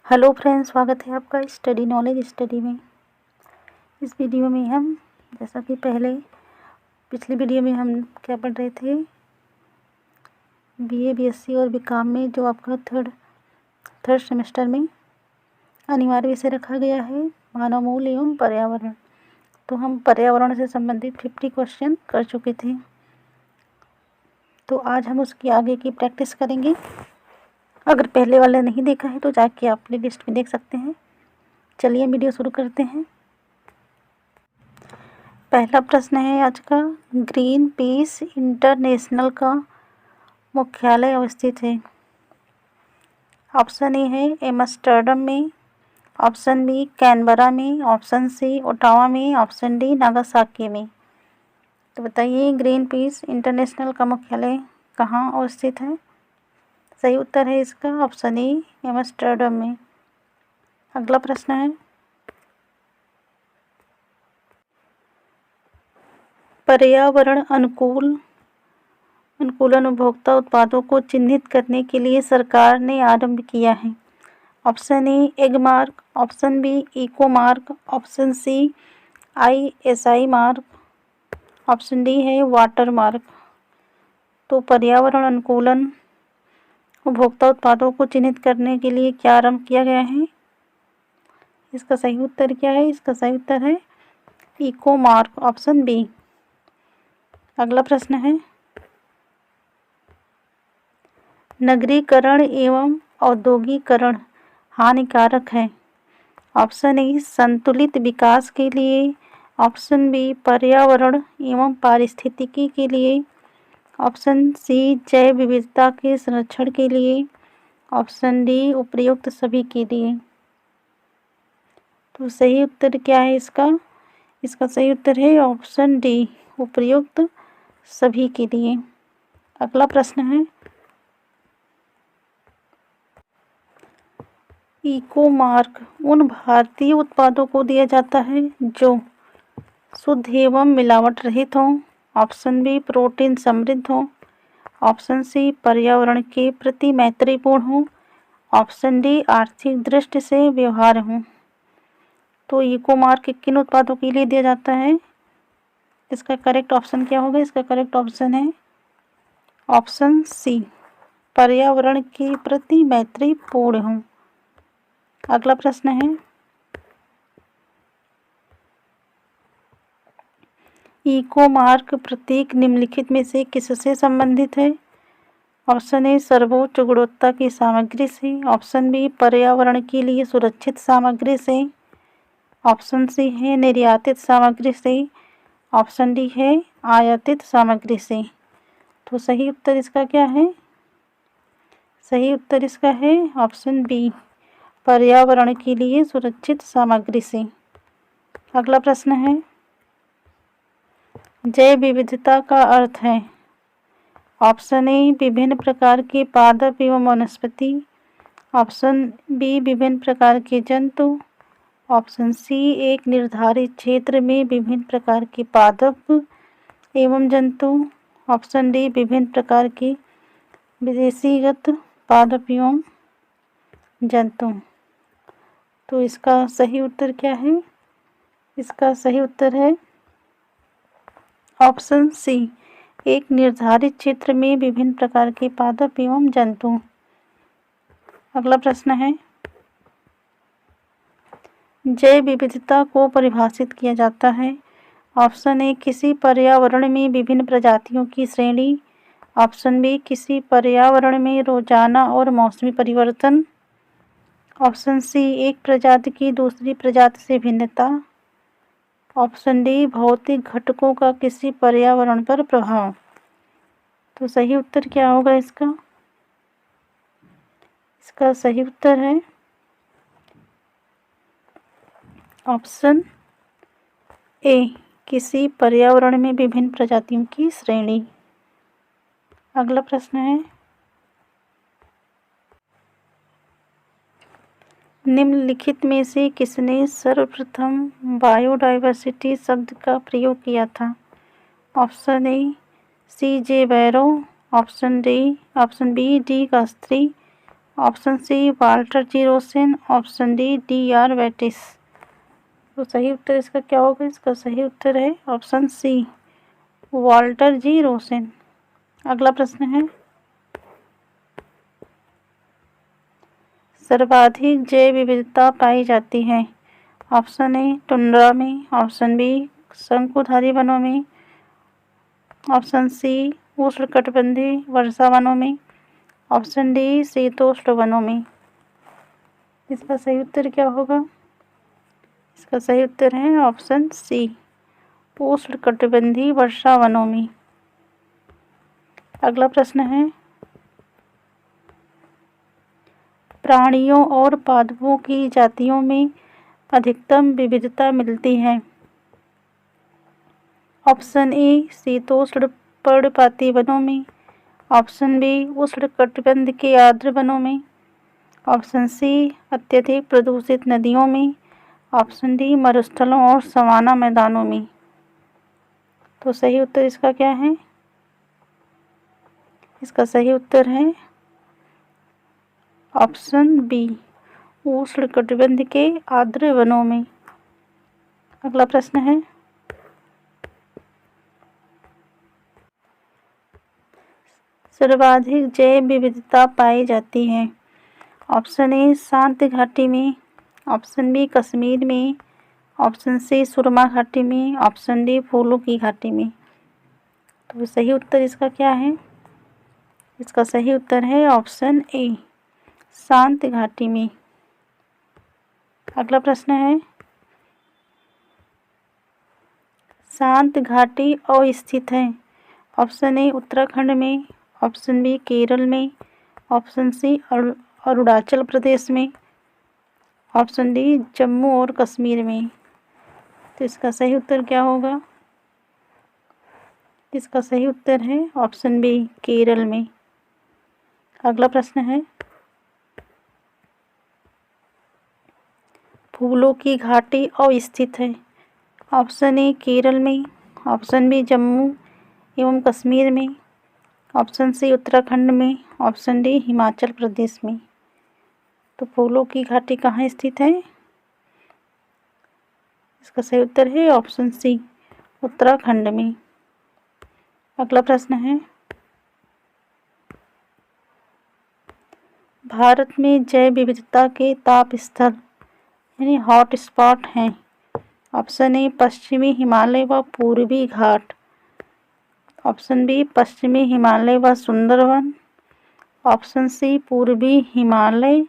Hello friends, स्वागत है आपका स्टडी नॉलेज स्टडी में। इस वीडियो में हम जैसा कि पिछली वीडियो में हम क्या पढ़ रहे थे, बीए बीएससी और बीकॉम में जो आपका थर्ड सेमेस्टर में अनिवार्य विषय रखा गया है मानव मूल एवं पर्यावरण। तो हम पर्यावरण से संबंधित 50 क्वेश्चन कर चुके थे। तो आज हम उसकी आगे की प्रैक्टिस करेंगे। अगर पहले वाला नहीं देखा है तो जाके आप प्ले लिस्ट में देख सकते हैं। चलिए वीडियो शुरू करते हैं। पहला प्रश्न है आज का, ग्रीन पीस इंटरनेशनल का मुख्यालय अवस्थित है। ऑप्शन ए है एम्स्टर्डम में, ऑप्शन बी कैनबरा में, ऑप्शन सी ओटावा में, ऑप्शन डी नागासाकी में। तो बताइए ग्रीन पीस इंटरनेशनल का मुख्यालय कहाँ अवस्थित है। सही उत्तर है इसका ऑप्शन ए एम्स्टर्डम में। अगला प्रश्न है, पर्यावरण अनुकूलन उपभोक्ता उत्पादों को चिन्हित करने के लिए सरकार ने आरंभ किया है। Option A Agmark, option B eco mark, option C ISI mark, option D है वाटर मार्क। तो पर्यावरण अनुकूलन उपभोक्ता उत्पादों को चिन्हित करने के लिए क्या आरंभ किया गया है। इसका सही उत्तर क्या है? इसका सही उत्तर है इको मार्क, ऑप्शन बी। अगला प्रश्न है, नगरीकरण एवं औद्योगिकरण हानिकारक है। ऑप्शन ए संतुलित विकास के लिए, ऑप्शन बी पर्यावरण एवं पारिस्थितिकी के लिए, ऑप्शन सी जैव विविधता के संरक्षण के लिए, ऑप्शन डी उपयुक्त सभी के लिए। तो सही उत्तर क्या है इसका? इसका सही उत्तर है ऑप्शन डी उपयुक्त सभी के लिए। अगला प्रश्न है, इको मार्क उन भारतीय उत्पादों को दिया जाता है जो शुद्ध एवं मिलावट रहित हों, ऑप्शन बी प्रोटीन समृद्ध हो, ऑप्शन सी पर्यावरण के प्रति मैत्रीपूर्ण हो, ऑप्शन डी आर्थिक दृष्टि से व्यवहार्य हो। तो इको मार्क किन उत्पादों के लिए दिया जाता है? इसका करेक्ट ऑप्शन क्या होगा? इसका करेक्ट ऑप्शन है ऑप्शन सी पर्यावरण के प्रति मैत्रीपूर्ण हो। अगला प्रश्न है, इको मार्क प्रतीक निम्नलिखित में से किससे संबंधित है? ऑप्शन ए सर्वोच्च गुणवत्ता की सामग्री से, ऑप्शन बी पर्यावरण के लिए सुरक्षित सामग्री से, ऑप्शन सी है निर्यातित सामग्री से, ऑप्शन डी है आयातित सामग्री से। तो सही उत्तर इसका क्या है? सही उत्तर इसका है ऑप्शन बी पर्यावरण के लिए सुरक्षित सामग्री से। अगला प्रश्न है, जैव विविधता का अर्थ है। ऑप्शन ए विभिन्न प्रकार के पादप एवं वनस्पति, ऑप्शन बी विभिन्न प्रकार के जंतु, ऑप्शन सी एक निर्धारित क्षेत्र में विभिन्न प्रकार के पादप एवं जंतु, ऑप्शन डी विभिन्न प्रकार के विदेशीगत पादप एवं जंतु। तो इसका सही उत्तर क्या है? इसका सही उत्तर है ऑप्शन सी एक निर्धारित क्षेत्र में विभिन्न प्रकार के पादप एवं जंतु। अगला प्रश्न है, जैव विविधता को परिभाषित किया जाता है। ऑप्शन ए किसी पर्यावरण में विभिन्न प्रजातियों की श्रेणी, ऑप्शन बी किसी पर्यावरण में रोजाना और मौसमी परिवर्तन, ऑप्शन सी एक प्रजाति की दूसरी प्रजाति से भिन्नता, ऑप्शन डी भौतिक घटकों का किसी पर्यावरण पर प्रभाव। तो सही उत्तर क्या होगा इसका? इसका सही उत्तर है ऑप्शन ए किसी पर्यावरण में विभिन्न प्रजातियों की श्रेणी। अगला प्रश्न है, निम्नलिखित में से किसने सर्वप्रथम बायोडायवर्सिटी शब्द का प्रयोग किया था? Option A CJ Barrow, option B D गास्त्री, option C Walter G Rosen, option D D R. वेटिस। तो सही उत्तर इसका क्या होगा? इसका सही उत्तर है option C Walter G Rosen. अगला प्रश्न है, सर्वाधिक जैव विविधता पाई जाती है। ऑप्शन ए टुंड्रा में, ऑप्शन बी शंकुधारी वनों में, ऑप्शन सी उष्णकटिबंधीय वर्षा वनों में, ऑप्शन डी शीतोष्ण वनों में। इसका सही उत्तर क्या होगा? इसका सही उत्तर है ऑप्शन सी उष्णकटिबंधीय वर्षा वनों में। अगला प्रश्न है, प्राणियों और पादपों की जातियों में अधिकतम विविधता मिलती है। ऑप्शन ए शीतोष्ण पर्णपाती वनों में, ऑप्शन बी उष्णकटिबंध के आर्द्र वनों में, ऑप्शन सी अत्यधिक प्रदूषित नदियों में, ऑप्शन डी मरुस्थलों और सवाना मैदानों में। तो सही उत्तर इसका क्या है? इसका सही उत्तर है ऑप्शन बी उष्णकटिबंध के आर्द्र वनों में। अगला प्रश्न है, सर्वाधिक जैव विविधता पाई जाती है। ऑप्शन ए शांत घाटी में, ऑप्शन बी कश्मीर में, ऑप्शन सी सुरमा घाटी में, ऑप्शन डी फूलों की घाटी में। तो सही उत्तर इसका क्या है? इसका सही उत्तर है ऑप्शन ए शांत घाटी में। अगला प्रश्न है, शांत घाटी अवस्थित है। ऑप्शन ए उत्तराखंड में, ऑप्शन बी केरल में, ऑप्शन सी अरुणाचल प्रदेश में, ऑप्शन डी जम्मू और कश्मीर में। तो इसका सही उत्तर क्या होगा? इसका सही उत्तर है ऑप्शन बी केरल में। अगला प्रश्न है, फूलों की घाटी अवस्थित है। ऑप्शन ए केरल में, ऑप्शन बी जम्मू एवं कश्मीर में, ऑप्शन सी उत्तराखंड में, ऑप्शन डी हिमाचल प्रदेश में। तो फूलों की घाटी कहाँ स्थित है? इसका सही उत्तर है ऑप्शन सी उत्तराखंड में। अगला प्रश्न है, भारत में जैव विविधता के ताप स्थल यानी हॉट स्पॉट हैं। ऑप्शन ए पश्चिमी हिमालय व पूर्वी घाट, ऑप्शन बी पश्चिमी हिमालय व सुंदरवन, ऑप्शन सी पूर्वी हिमालय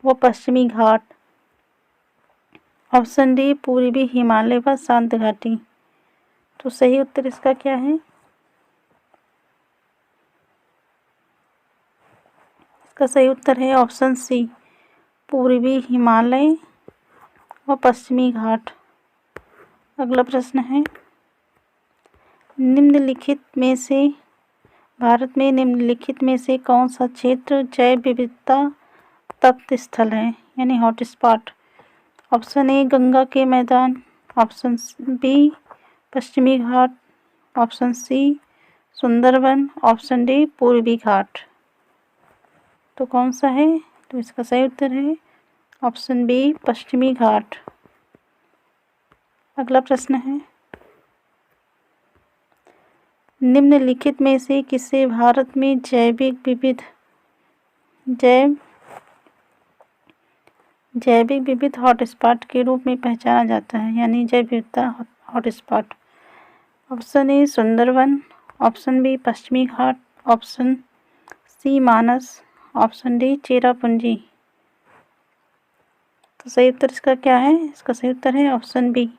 व पश्चिमी घाट, ऑप्शन डी पूर्वी हिमालय व शांत घाटी। तो सही उत्तर इसका क्या है? इसका सही उत्तर है ऑप्शन सी पूर्वी हिमालय व पश्चिमी घाट। अगला प्रश्न है, निम्नलिखित में से भारत में निम्नलिखित में से कौन सा क्षेत्र जैव विविधता तप्त स्थल है यानी hot spot? Option A Ganga के मैदान, ऑप्शन बी पश्चिमी घाट, option C Sundarban, option D पूर्वी घाट। तो कौन सा है? तो इसका सही उत्तर है ऑप्शन बी पश्चिमी घाट। अगला प्रश्न है, निम्नलिखित में से किसे भारत में जैविक विविध हॉटस्पॉट के रूप में पहचाना जाता है यानी जैव विविधता hotspot? Option A Sundarban, option B पश्चिमी घाट, option C Manas, option D Cherrapunji. तो सही उत्तर इसका क्या है? इसका सही उत्तर है ऑप्शन बी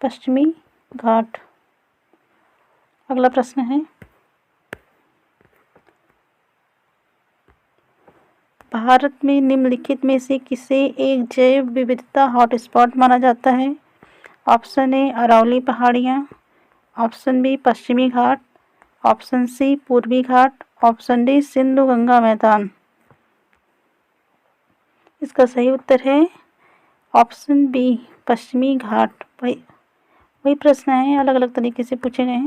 पश्चिमी घाट। अगला प्रश्न है, भारत में निम्नलिखित में से किसे एक जैव विविधता हॉटस्पॉट माना जाता है? ऑप्शन ए अरावली पहाड़ियाँ, ऑप्शन बी पश्चिमी घाट, ऑप्शन सी पूर्वी घाट, ऑप्शन डी सिंधु गंगा मैदान। इसका सही उत्तर है ऑप्शन बी पश्चिमी घाट। वही प्रश्न है, अलग अलग तरीके से पूछे गए हैं।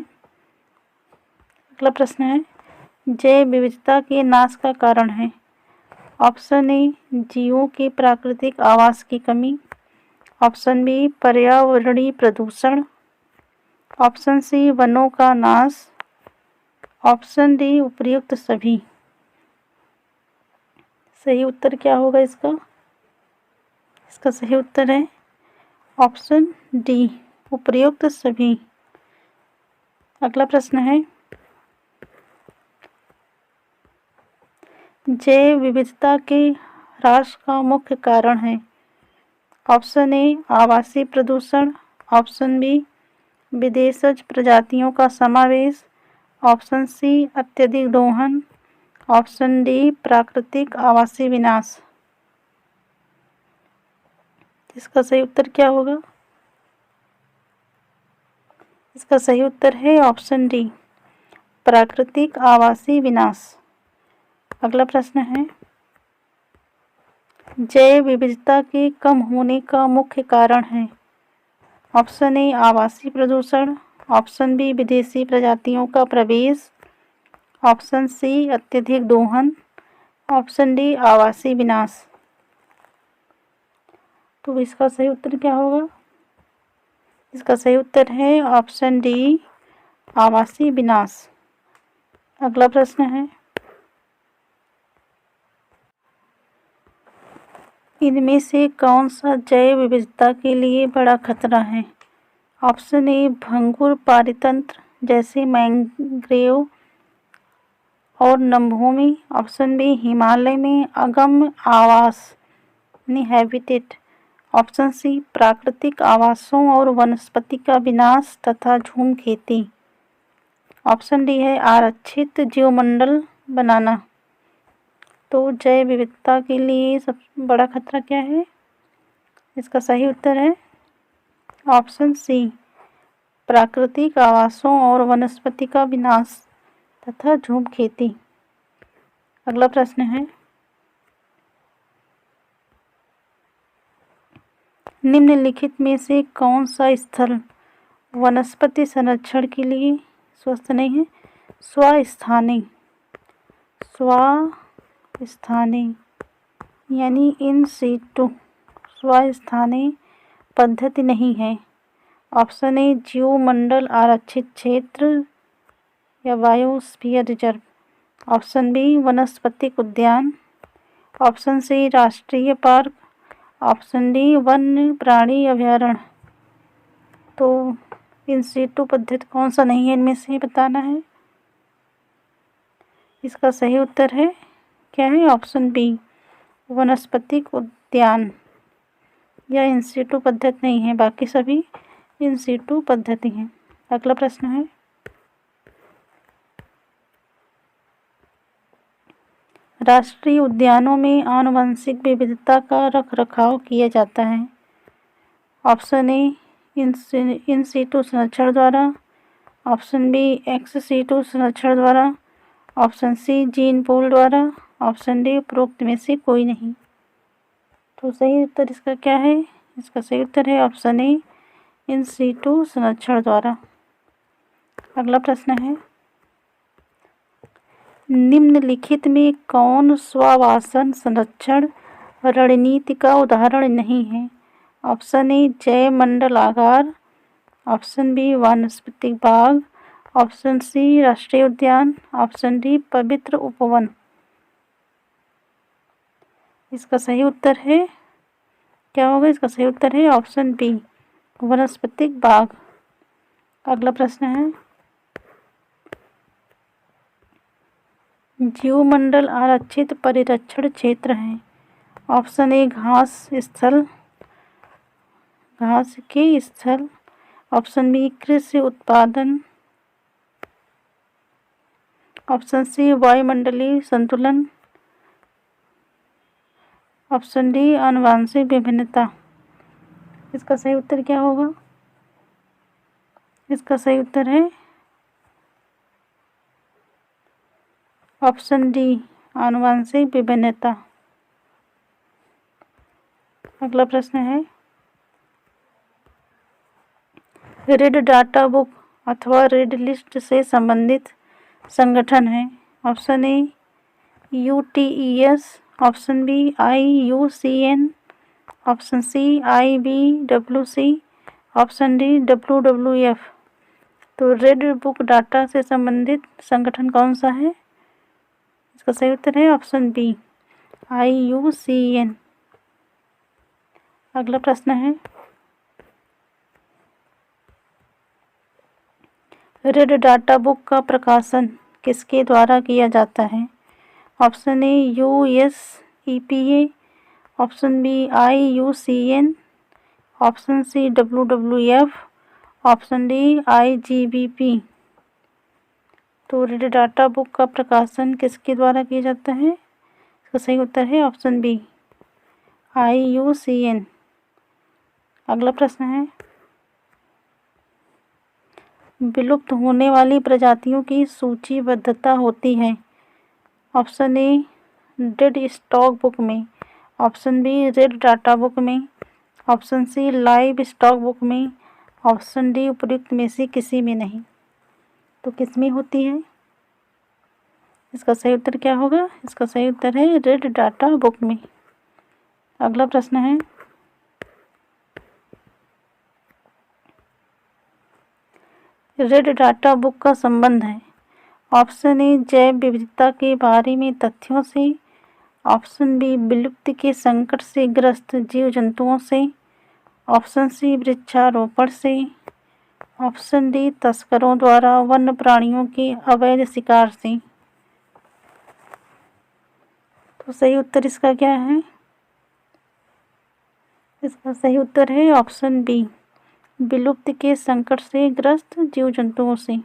अगला प्रश्न है, जैव विविधता के नाश का कारण है। ऑप्शन ए जीवों के प्राकृतिक आवास की कमी। ऑप्शन बी पर्यावरणीय प्रदूषण। ऑप्शन सी वनों का नाश। ऑप्शन डी उपर्युक्त सभी। सही उत्तर क्या होगा इसका? इसका सही उत्तर है ऑप्शन डी, उपर्युक्त सभी। अगला प्रश्न है, जैव विविधता के ह्रास का मुख्य कारण है। ऑप्शन ए आवासीय प्रदूषण। ऑप्शन बी विदेशज प्रजातियों का समावेश। ऑप्शन सी अत्यधिक दोहन। ऑप्शन डी प्राकृतिक आवासीय विनाश। इसका सही उत्तर क्या होगा? इसका सही उत्तर है ऑप्शन डी, प्राकृतिक आवासीय विनाश। अगला प्रश्न है, जैव विविधता के कम होने का मुख्य कारण है। ऑप्शन ए आवासीय प्रदूषण। ऑप्शन बी विदेशी प्रजातियों का प्रवेश। ऑप्शन सी अत्यधिक दोहन। ऑप्शन डी आवासीय विनाश। तो इसका सही उत्तर क्या होगा? इसका सही उत्तर है ऑप्शन डी, आवासीय विनाश। अगला प्रश्न है, इनमें से कौन सा जैव विविधता के लिए बड़ा खतरा है? ऑप्शन ए भंगुर पारितंत्र जैसे मैंग्रोव और नमभूमि। ऑप्शन बी हिमालय में अगम्य आवास यानी हैबिटेट। ऑप्शन सी प्राकृतिक आवासों और वनस्पति का विनाश तथा झूम खेती। ऑप्शन डी है आरक्षित जीवमंडल बनाना। तो जैव विविधता के लिए सबसे बड़ा खतरा क्या है? इसका सही उत्तर है ऑप्शन सी, प्राकृतिक आवासों और वनस्पति का विनाश तथा झूम खेती। अगला प्रश्न है, निम्नलिखित में से कौन सा स्थल वनस्पति संरक्षण के लिए स्वस्थ नहीं है? स्वस्थानीय यानी इन सीटू स्वस्थानीय पद्धति नहीं है। ऑप्शन ए जीवमंडल आरक्षित क्षेत्र या बायोस्फीयर रिजर्व। ऑप्शन बी वनस्पतिक उद्यान। ऑप्शन सी राष्ट्रीय पार्क। ऑप्शन डी वन्य प्राणी अभयारण्य। तो इन सीटू पद्धति कौन सा नहीं है इनमें से बताना है। इसका सही उत्तर है क्या है? ऑप्शन बी, वनस्पतिक उद्यान। यह इन सीटू पद्धति नहीं है, बाकी सभी इन सीटू पद्धति हैं। अगला प्रश्न है, राष्ट्रीय उद्यानों में आनुवंशिक विविधता का रखरखाव किया जाता है। ऑप्शन ए इन सीटू संरक्षण द्वारा। ऑप्शन बी एक्स सीटू संरक्षण द्वारा। ऑप्शन सी जीन पूल द्वारा। ऑप्शन डी उपरोक्त में से कोई नहीं। तो सही उत्तर इसका क्या है? इसका सही उत्तर है ऑप्शन ए, इन सीटू संरक्षण द्वारा। अगला प्रश्न है, निम्नलिखित में कौन स्वावासन संरक्षण रणनीति का उदाहरण नहीं है? ऑप्शन ए जैव मंडल आगार। ऑप्शन बी वानस्पतिक बाग। ऑप्शन सी राष्ट्रीय उद्यान। ऑप्शन डी पवित्र उपवन। इसका सही उत्तर है क्या होगा? इसका सही उत्तर है ऑप्शन बी, वनस्पतिक बाग। अगला प्रश्न है, जीवमंडल आरक्षित परिरक्षण क्षेत्र है। ऑप्शन ए घास के स्थल। ऑप्शन बी कृषि उत्पादन। ऑप्शन सी वायुमंडलीय संतुलन। ऑप्शन डी आनुवंशिक विभिन्नता। इसका सही उत्तर क्या होगा? इसका सही उत्तर है ऑप्शन डी, आनुवंशिक विभिन्नता। अगला प्रश्न है, रेड डाटा बुक अथवा रेड लिस्ट से संबंधित संगठन है। Option A UTES. Option B IUCN, option C IBWC, option D WWF। तो रेड बुक डाटा से संबंधित संगठन कौन सा है? इसका सही उत्तर है ऑप्शन बी IUCN। अगला प्रश्न है, रेड डाटा बुक का प्रकाशन किसके द्वारा किया जाता है? Option A USEPA, option B IUCN, option C WWF, option D IGBP। तो रेड डाटा बुक का प्रकाशन किसके द्वारा किया जाता है? इसका सही उत्तर है ऑप्शन बी IUCN। अगला प्रश्न है, विलुप्त होने वाली प्रजातियों की सूचीबद्धता होती है। Option A dead stock book में, option B red data book में, option C live stock book में, ऑप्शन डी उपयुक्त में से किसी में नहीं। तो किस में होती है? इसका सही उत्तर क्या होगा? इसका सही उत्तर है रेड डाटा बुक में। अगला प्रश्न है, रेड डाटा बुक का संबंध है। ऑप्शन ए जैव विविधता के बारे में तथ्यों से, ऑप्शन बी विलुप्ति के संकट से ग्रस्त जीव जंतुओं से, ऑप्शन सी वृक्षारोपण से, ऑप्शन डी तस्करों द्वारा वन्य प्राणियों के अवैध शिकार से। तो सही उत्तर इसका क्या है? इसका सही उत्तर है ऑप्शन बी विलुप्त के संकट से ग्रस्त जीव जंतुओं से,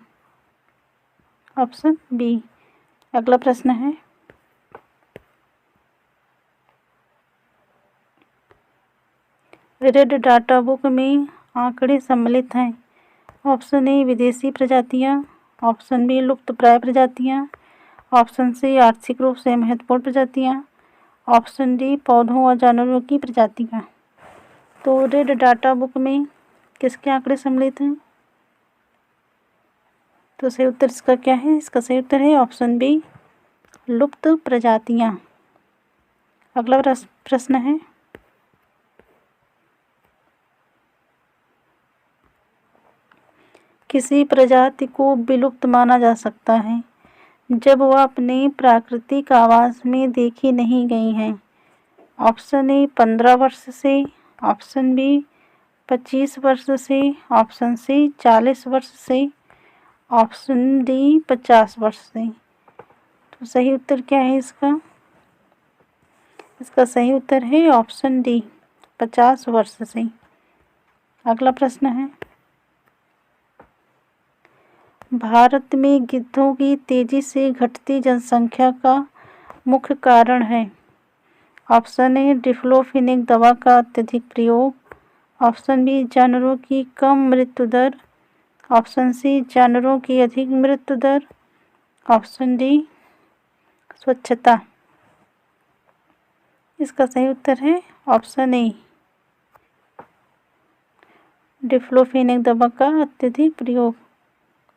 ऑप्शन बी। अगला प्रश्न है, रेड डाटा बुक में आंकड़े सम्मिलित हैं। ऑप्शन ए विदेशी प्रजातियां, ऑप्शन बी लुप्तप्राय प्रजातियां, ऑप्शन सी आर्थिक रूप से महत्वपूर्ण प्रजातियां, ऑप्शन डी पौधों और जानवरों की प्रजातियां। तो रेड डाटा बुक में किसके आंकड़े सम्मिलित हैं? तो सही उत्तर इसका क्या है? इसका सही उत्तर है ऑप्शन बी लुप्त प्रजातियां। अगला प्रश्न है, किसी प्रजाति को विलुप्त माना जा सकता है जब वह अपने प्राकृतिक आवास में देखी नहीं गई हैं। ऑप्शन ए 15 वर्ष से, ऑप्शन बी 25 वर्ष से, ऑप्शन सी 40 वर्ष से, ऑप्शन डी 50 वर्ष से। तो सही उत्तर क्या है इसका? इसका सही उत्तर है ऑप्शन डी 50 वर्ष से। अगला प्रश्न है, भारत में गिद्धों की तेजी से घटती जनसंख्या का मुख्य कारण है। ऑप्शन ए डिक्लोफिनेक दवा का अत्यधिक प्रयोग, ऑप्शन बी जानवरों की कम मृत्यु दर, ऑप्शन सी जानवरों की अधिक मृत्यु दर, ऑप्शन डी स्वच्छता। इसका सही उत्तर है ऑप्शन ए डिक्लोफिनेक दवा का अत्यधिक प्रयोग।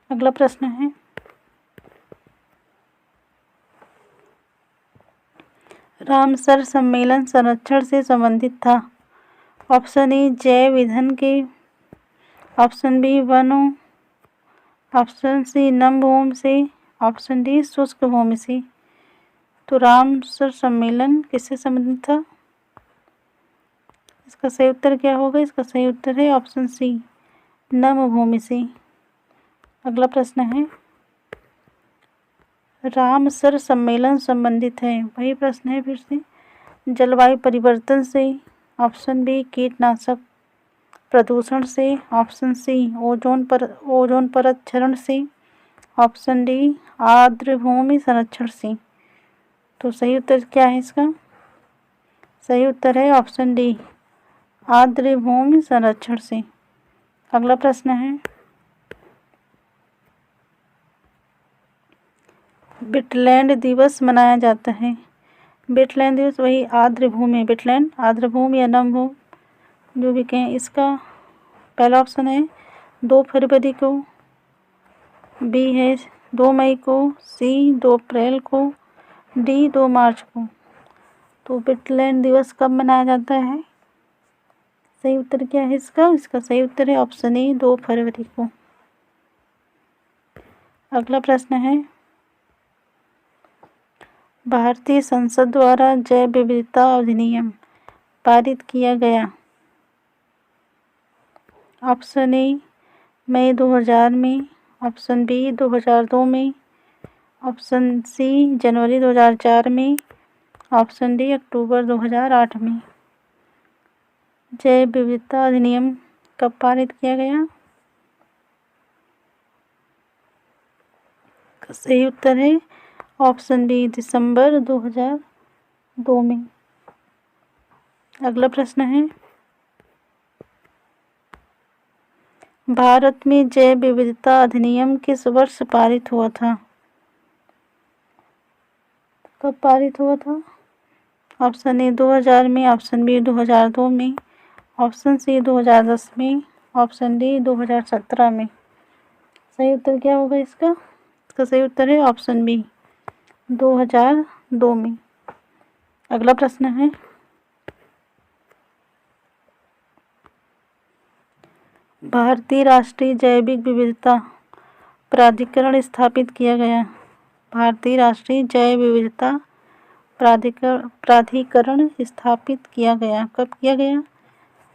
अगला प्रश्न है, रामसर सम्मेलन संरक्षण से संबंधित था। ऑप्शन ए जैव ईंधन के, ऑप्शन बी वनों, ऑप्शन सी नम भूमि से, ऑप्शन डी शुष्क भूमि से। तो रामसर सम्मेलन किससे संबंधित था? इसका सही उत्तर क्या होगा? इसका सही उत्तर है ऑप्शन सी नम भूमि से। अगला प्रश्न है, रामसर सम्मेलन संबंधित है, वही प्रश्न है फिर से, जलवायु परिवर्तन से, ऑप्शन बी कीटनाशक प्रदूषण से, ऑप्शन सी ओजोन परत क्षरण से, ऑप्शन डी आर्द्र भूमि संरक्षण से। तो सही उत्तर क्या है इसका? सही उत्तर है ऑप्शन डी आर्द्र भूमि संरक्षण से। अगला प्रश्न है, वेटलैंड दिवस मनाया जाता है। वेटलैंड दिवस वही आर्द्र भूमि, वेटलैंड आर्द्र भूमि या नम भूमि जो भी कहें। इसका पहला ऑप्शन है 2 फरवरी को, बी है 2 मई को, सी 2 अप्रैल को, डी 2 मार्च को। तो वेटलैंड दिवस कब मनाया जाता है? सही उत्तर क्या है इसका? इसका सही उत्तर है ऑप्शन ए 2 फरवरी को। अगला प्रश्न है, भारतीय संसद द्वारा जैव विविधता अधिनियम पारित किया गया। ऑप्शन ए मई 2000 में, ऑप्शन बी 2002 में, ऑप्शन सी जनवरी 2004 में, ऑप्शन डी अक्टूबर 2008 में। जैव विविधता अधिनियम कब पारित किया गया? सही उत्तर है ऑप्शन बी दिसंबर 2002 में। अगला प्रश्न है, भारत में जैव विविधता अधिनियम किस वर्ष पारित हुआ था? कब पारित हुआ था? ऑप्शन ए 2000 में, ऑप्शन बी 2002 में, ऑप्शन सी 2010 में, ऑप्शन डी 2017 में। सही उत्तर क्या होगा इसका? इसका सही उत्तर है ऑप्शन बी 2002 में। अगला प्रश्न है, भारतीय राष्ट्रीय जैविक विविधता प्राधिकरण स्थापित किया गया। भारतीय राष्ट्रीय जैव विविधता प्राधिकरण स्थापित किया गया। कब किया गया?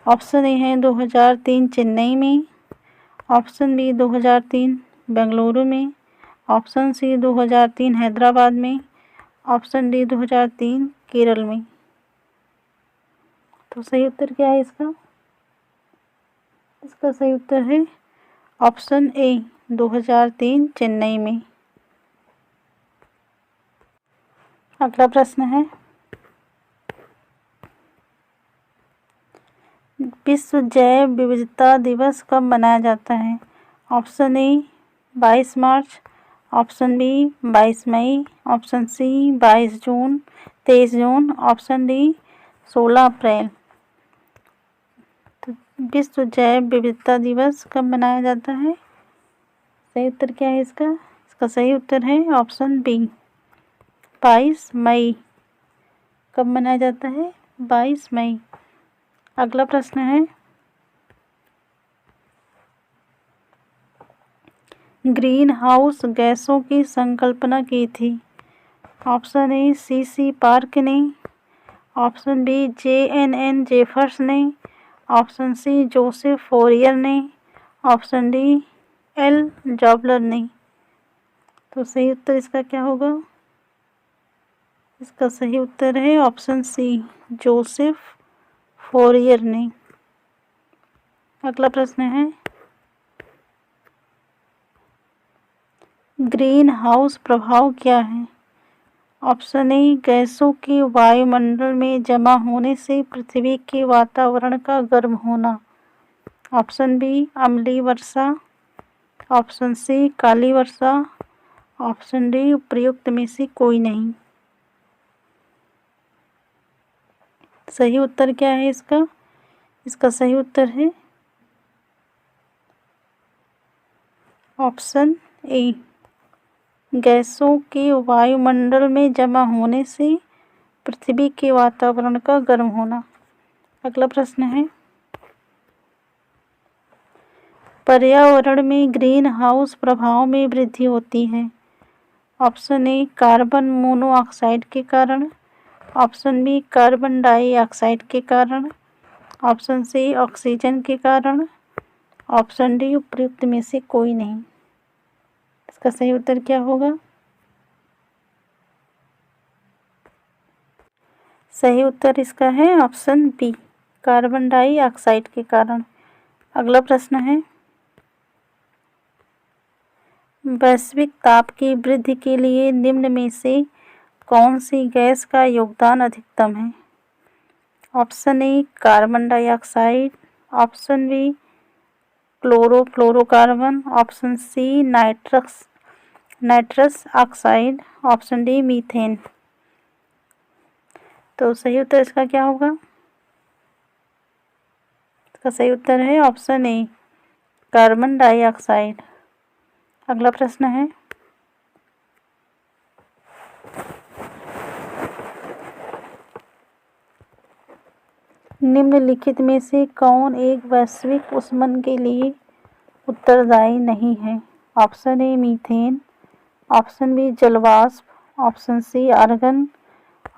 ऑप्शन ए है 2003 चेन्नई में, ऑप्शन बी 2003 बेंगलुरु में, ऑप्शन सी 2003 हैदराबाद में, ऑप्शन डी 2003 केरल में। तो सही उत्तर क्या है इसका? इसका सही उत्तर है ऑप्शन ए 2003 चेन्नई में। अगला प्रश्न है, विश्व जैव विविधता दिवस कब मनाया जाता है? ऑप्शन ए 22 मार्च, ऑप्शन बी 22 मई, ऑप्शन सी 23 जून, ऑप्शन डी 16 अप्रैल। तो विश्व जैव विविधता दिवस कब मनाया जाता है? सही उत्तर क्या है इसका? इसका सही उत्तर है ऑप्शन बी 22 मई। कब मनाया जाता है? 22 मई। अगला प्रश्न है, ग्रीन हाउस गैसों की संकल्पना की थी। ऑप्शन ए सीसी पार्क ने, ऑप्शन बी JNN जेफर्स ने, ऑप्शन सी जोसेफ फोरियर ने, ऑप्शन डी एल जॉबलर ने। तो सही उत्तर इसका क्या होगा? इसका सही उत्तर है ऑप्शन सी जोसेफ फोरियर ने। अगला प्रश्न है, ग्रीन हाउस प्रभाव क्या है? ऑप्शन ए गैसों के वायुमंडल में जमा होने से पृथ्वी के वातावरण का गर्म होना, ऑप्शन बी अम्लीय वर्षा, ऑप्शन सी काली वर्षा, ऑप्शन डी उपयुक्त में से कोई नहीं। सही उत्तर क्या है इसका? इसका सही उत्तर है ऑप्शन ए गैसों के वायुमंडल में जमा होने से पृथ्वी के वातावरण का गर्म होना। अगला प्रश्न है, पर्यावरण में ग्रीन हाउस प्रभाव में वृद्धि होती है। ऑप्शन ए कार्बन मोनोऑक्साइड के कारण, ऑप्शन बी कार्बन डाइऑक्साइड के कारण, ऑप्शन सी ऑक्सीजन के कारण, ऑप्शन डी उपयुक्त में से कोई नहीं। इसका सही उत्तर क्या होगा? सही उत्तर इसका है ऑप्शन बी कार्बन डाइऑक्साइड के कारण। अगला प्रश्न है, वैश्विक ताप की वृद्धि के लिए निम्न में से कौन सी गैस का योगदान अधिकतम है? Option A carbon dioxide, option B chlorofluorocarbon, option C nitrous oxide, option D methane. तो सही उत्तर इसका क्या होगा? इसका सही उत्तर है ऑप्शन ए कार्बन डाइऑक्साइड। अगला प्रश्न है, निम्नलिखित में से कौन एक वैश्विक ऊष्मन के लिए उत्तरदायी नहीं है? Option A methane, option B जलवाष्प, option C argon,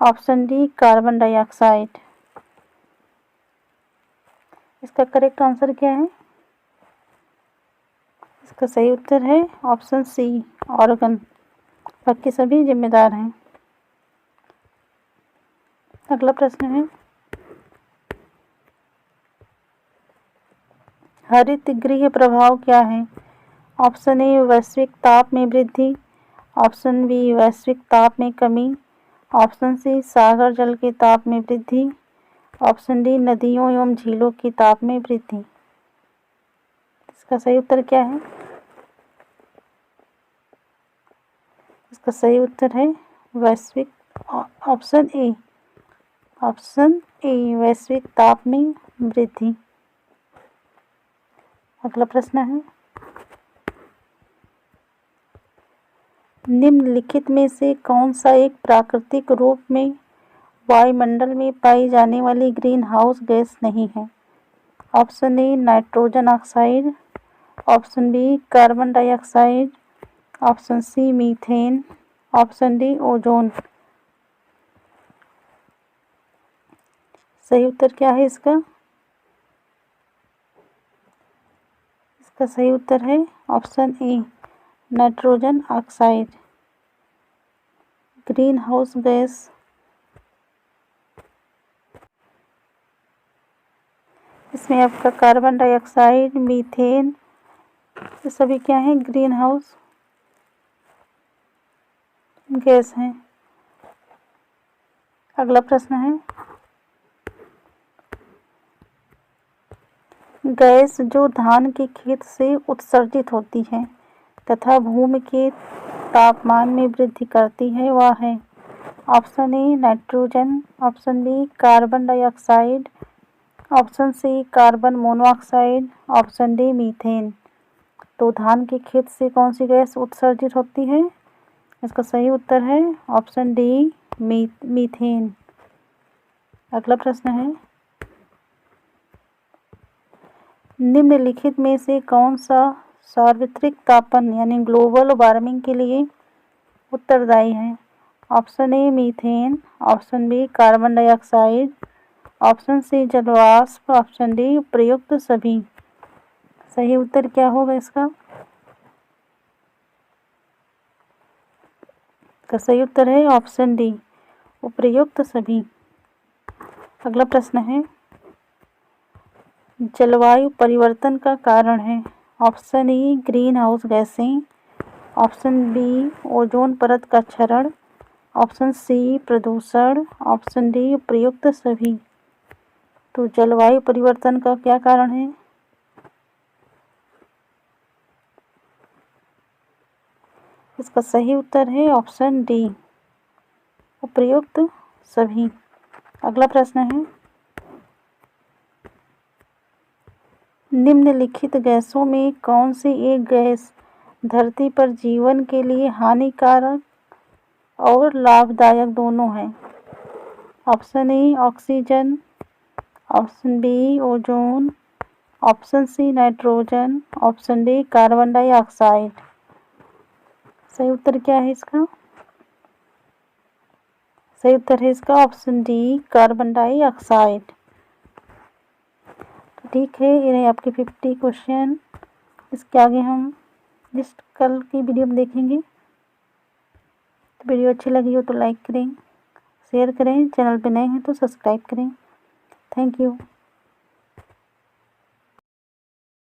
option D carbon dioxide. इसका करेक्ट आंसर क्या है? इसका सही उत्तर है ऑप्शन सी आर्गन। बाकी सभी जिम्मेदार हैं। अगला प्रश्न है, हरित गृह प्रभाव क्या है? ऑप्शन ए वैश्विक ताप में वृद्धि, ऑप्शन बी वैश्विक ताप में कमी, ऑप्शन सी सागर जल के ताप में वृद्धि, ऑप्शन डी नदियों एवं झीलों के ताप में वृद्धि। इसका सही उत्तर क्या है? इसका सही उत्तर है वैश्विक, ऑप्शन ए, वैश्विक ताप में वृद्धि। अगला प्रश्न है, निम्नलिखित में से कौन सा एक प्राकृतिक रूप में वायुमंडल में पाई जाने वाली ग्रीन हाउस गैस नहीं है? Option A nitrogen oxide, option B carbon dioxide, option C methane, option D ozone. सही उत्तर क्या है इसका? इसका सही उत्तर है option A nitrogen oxide. Greenhouse gas इसमें आपका कार्बन डाइऑक्साइड, मीथेन, ये सभी क्या है? ग्रीन हाउस गैस हैं। अगला प्रश्न है, गैस जो धान के खेत से उत्सर्जित होती है तथा भूमि के तापमान में वृद्धि करती है वह है? Option A nitrogen, option B carbon dioxide, option C carbon monoxide, option D methane. तो धान के खेत से कौन सी गैस उत्सर्जित होती है? इसका सही उत्तर है ऑप्शन डी मीथेन। अगला प्रश्न है, निम्नलिखित में से कौन सा सार्वत्रिक तापन यानी ग्लोबल वार्मिंग के लिए उत्तरदायी है? Option A methane, option B carbon dioxide, option C जलवाष्प, ऑप्शन डी उपयुक्त सभी। सही उत्तर क्या होगा इसका? इसका सही उत्तर है ऑप्शन डी उपयुक्त सभी। अगला प्रश्न है, जलवायु परिवर्तन का कारण है? ऑप्शन ए ग्रीन हाउस गैसें, ऑप्शन बी ओजोन परत का क्षरण, ऑप्शन सी प्रदूषण, ऑप्शन डी उपयुक्त सभी। तो जलवायु परिवर्तन का क्या कारण है? इसका सही उत्तर है ऑप्शन डी उपयुक्त सभी। अगला प्रश्न है, निम्नलिखित गैसों में कौन सी एक गैस धरती पर जीवन के लिए हानिकारक और लाभदायक दोनों है? Option A oxygen, option B ozone, option C nitrogen, option D carbon dioxide. सही उत्तर क्या है इसका? सही उत्तर है इसका ऑप्शन डी कार्बन डाइऑक्साइड। तो ठीक है, ये रहे आपके 50 क्वेश्चन। इसके आगे हम नेक्स्ट कल की वीडियो में देखेंगे। तो वीडियो अच्छी लगी हो तो लाइक करें, शेयर करें, चैनल पे नए हैं तो सब्सक्राइब करें। Thank you.